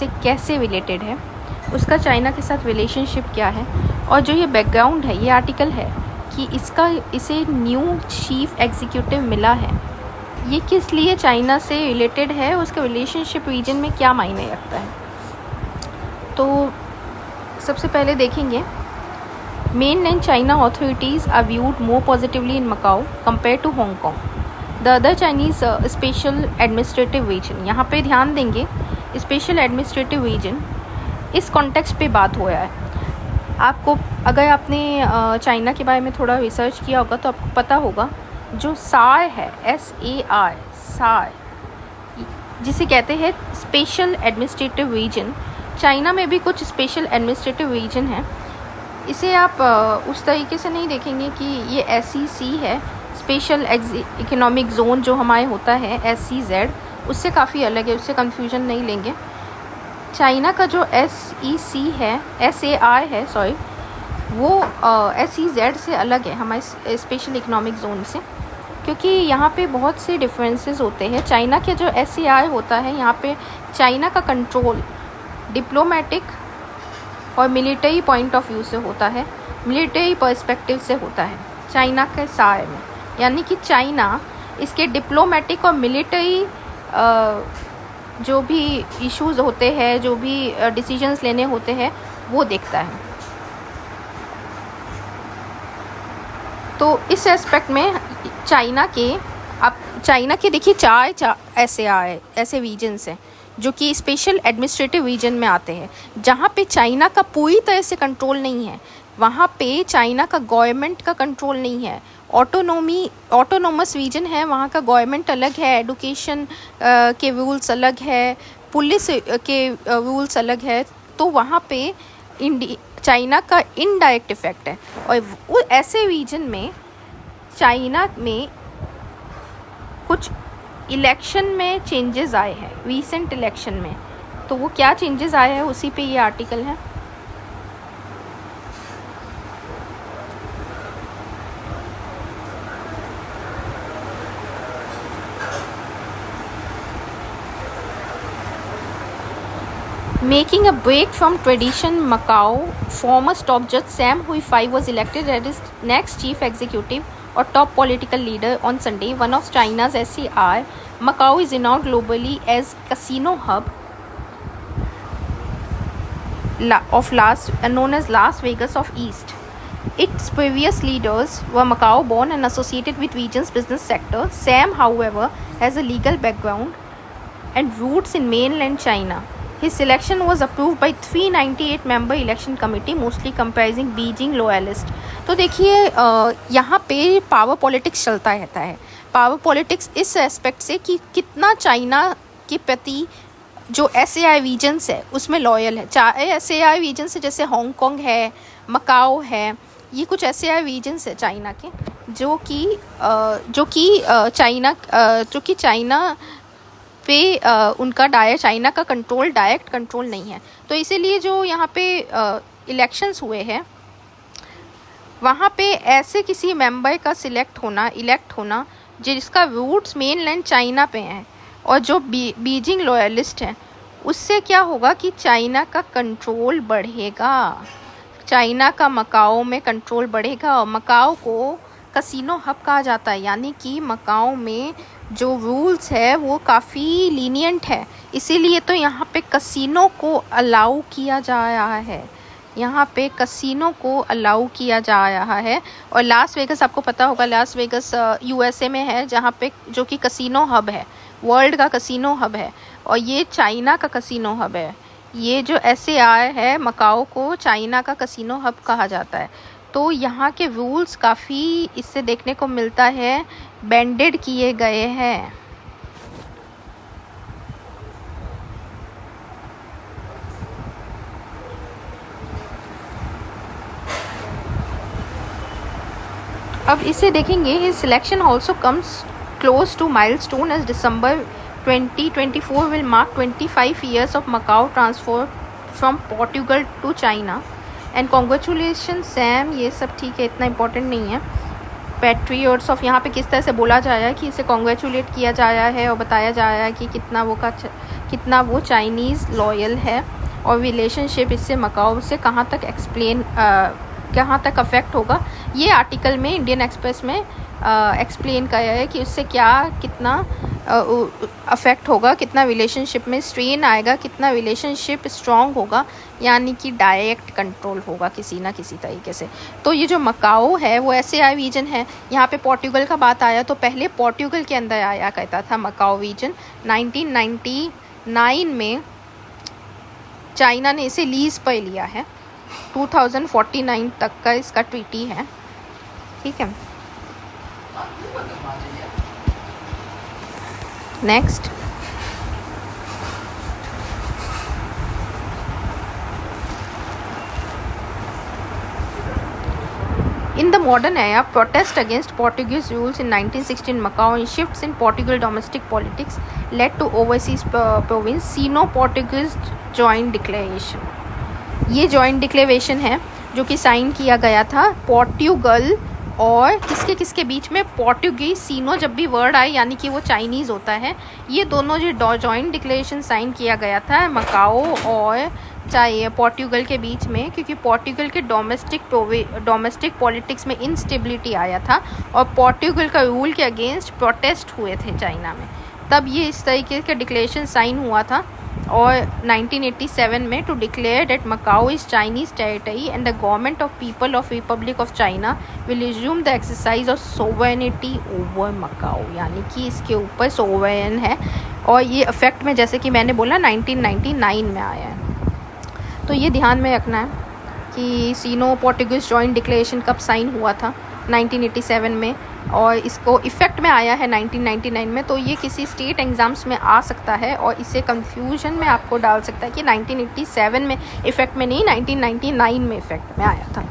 से कैसे रिलेटेड है, उसका चाइना के साथ रिलेशनशिप क्या है, और जो ये बैकग्राउंड है, ये आर्टिकल है कि इसे न्यू चीफ एग्जीक्यूटिव मिला है, ये किस लिए चाइना से रिलेटेड है, उसका रिलेशनशिप रीजन में क्या मायने रखता है। तो सबसे पहले देखेंगे, mainland China authorities are viewed more positively in Macau compared to Hong Kong, the other Chinese special administrative region। यहाँ पे ध्यान देंगे, स्पेशल एडमिनिस्ट्रेटिव रीजन इस कॉन्टेक्स्ट पे बात हुआ है। आपको अगर आपने चाइना के बारे में थोड़ा रिसर्च किया होगा तो आपको पता होगा, जो सार है, SAR, सार, जिसे कहते हैं स्पेशल एडमिनिस्ट्रेटिव रीजन, चाइना में भी कुछ स्पेशल एडमिनिस्ट्रेटिव रीजन है। इसे आप उस तरीके से नहीं देखेंगे कि ये SEC है, स्पेशल इकोनॉमिक जोन जो हमारे होता है SEZ, उससे काफ़ी अलग है, उससे कंफ्यूजन नहीं लेंगे। चाइना का जो SEC है, SAR है सॉरी, वो SEZ से अलग है हमारे स्पेशल इकोनॉमिक जोन से, क्योंकि यहाँ पे बहुत से डिफरेंसेस होते हैं। चाइना के जो SAR होता है, यहाँ पे चाइना का कंट्रोल डिप्लोमेटिक और मिलिट्री पॉइंट ऑफ व्यू से होता है, मिलिट्री पर्सपेक्टिव से होता है चाइना के सार में, यानी कि चाइना इसके डिप्लोमेटिक और मिलिट्री जो भी इश्यूज होते हैं, जो भी डिसीजंस लेने होते हैं, वो देखता है। तो इस एस्पेक्ट में चाइना के देखिए चार ऐसे रीजन्स हैं जो कि स्पेशल एडमिनिस्ट्रेटिव रीजन में आते हैं, जहाँ पे चाइना का पूरी तरह से कंट्रोल नहीं है, वहाँ पे चाइना का गवर्नमेंट का कंट्रोल नहीं है, ऑटोनोमस रीजन है, वहाँ का गवर्नमेंट अलग है, एडुकेशन के रूल्स अलग है, पुलिस के रूल्स अलग है, तो वहाँ पे चाइना का इनडायरेक्ट इफेक्ट है। और ऐसे रीजन में चाइना में कुछ इलेक्शन में चेंजेस आए हैं, रीसेंट इलेक्शन में, तो वो क्या चेंजेस आए हैं उसी पे ये आर्टिकल है। Making a break from tradition, Macau former top judge Sam Hui-Fai was elected as its next chief executive or top political leader on Sunday. One of China's SAR, Macau is renowned globally as casino hub known as Las Vegas of East. Its previous leaders were Macau born and associated with region's business sector. Sam, however, has a legal background and roots in mainland China. His selection was approved by 398 member election committee, mostly comprising Beijing loyalists. तो देखिए यहाँ पे power politics चलता रहता है। Power politics इस aspect से कि कितना चाइना के प्रति जो SAR रीजन्स है उसमें लॉयल है। चाहे SAR रीजन्स है, जैसे हांगकांग है, मकाओ है, ये कुछ SAR रीजन्स है चाइना के जो कि चाइना पे उनका चाइना का डायरेक्ट कंट्रोल नहीं है। तो इसीलिए जो यहाँ पे इलेक्शंस हुए हैं, वहाँ पे ऐसे किसी मेंबर का इलेक्ट होना जिसका रूट्स मेनलैंड चाइना पे हैं और जो बीजिंग लॉयलिस्ट हैं, उससे क्या होगा कि चाइना का कंट्रोल बढ़ेगा, चाइना का मकाओ में कंट्रोल बढ़ेगा। और मकाओ को कसिनो हब कहा जाता है, यानी कि मकाओ में जो रूल्स है वो काफ़ी लीनियंट है, इसीलिए तो यहाँ पे कसिनो को अलाउ किया जा रहा है, यहाँ पे कसिनो को अलाउ किया जा रहा है। और लास वेगस, आपको पता होगा लास वेगस USA में है, जहाँ पे जो कि कसिनो हब है, वर्ल्ड का कसिनो हब है, और ये चाइना का कसिनो हब है। ये जो SAR है, मकाओ को चाइना का कसिनो हब कहा जाता है। तो यहाँ के रूल्स काफ़ी इससे देखने को मिलता है बेंडेड किए गए हैं। अब इसे देखेंगे, his selection also comes close to milestone as December 2024 will mark 25 years of Macau transfer from Portugal to China. And congratulation Sam, ये सब ठीक है, इतना इम्पोर्टेंट नहीं है। पैट्रियट्स ऑफ, यहाँ पे किस तरह से बोला जा रहा है कि इसे कॉन्ग्रेचुलेट किया जा रहा है और बताया जा रहा है कि कितना वो चाइनीज़ लॉयल है, और रिलेशनशिप इससे मकाओ से कहाँ तक अफेक्ट होगा। ये आर्टिकल में इंडियन एक्सप्रेस में एक्सप्लेन किया है कि उससे कितना अफेक्ट होगा, कितना रिलेशनशिप में स्ट्रेन आएगा, कितना रिलेशनशिप स्ट्रॉन्ग होगा, यानी कि डायरेक्ट कंट्रोल होगा किसी ना किसी तरीके से। तो ये जो मकाओ है वो एशियाई रीजन है। यहाँ पे पोर्टुगल का बात आया तो पहले पोर्टुगल के अंदर आया करता था मकाओ रीजन। 1999 में चाइना ने इसे लीज पर लिया है। 2049 तक का इसका ट्रीटी है, ठीक है। Next, in the modern era, protest against Portuguese rules in 1916 Macau and shifts in Portugal domestic politics led to overseas province Sino-Portuguese Joint Declaration। ये जॉइंट डिक्लेरेशन है जो कि साइन किया गया था पोर्टुगल और किसके बीच में, पोर्टुगीज। सीनो जब भी वर्ड आए यानी कि वो चाइनीज़ होता है। ये दोनों जो जॉइंट डिक्लेरेशन साइन किया गया था मकाओ और पोर्टुगल के बीच में, क्योंकि पोर्टुगल के डोमेस्टिक पॉलिटिक्स में इंस्टेबिलिटी आया था और पोर्टुगल का रूल के अगेंस्ट प्रोटेस्ट हुए थे चाइना में। तब ये इस तरीके का डिक्लेरेशन साइन हुआ था। और 1987 में to declare that Macao is Chinese territory and the government of People of Republic of China will resume the exercise of sovereignty over Macao, यानी कि इसके ऊपर सोवरेन है। और ये इफेक्ट में, जैसे कि मैंने बोला, 1999 में आया है। तो ये ध्यान में रखना है कि सीनो पोर्टुगीज जॉइंट डिक्लेरेशन कब साइन हुआ था, 1987 में, और इसको इफ़ेक्ट में आया है 1999 में। तो ये किसी स्टेट एग्ज़ाम्स में आ सकता है और इससे कंफ्यूजन में आपको डाल सकता है कि 1987 में इफ़ेक्ट में नहीं, 1999 में इफ़ेक्ट में आया था।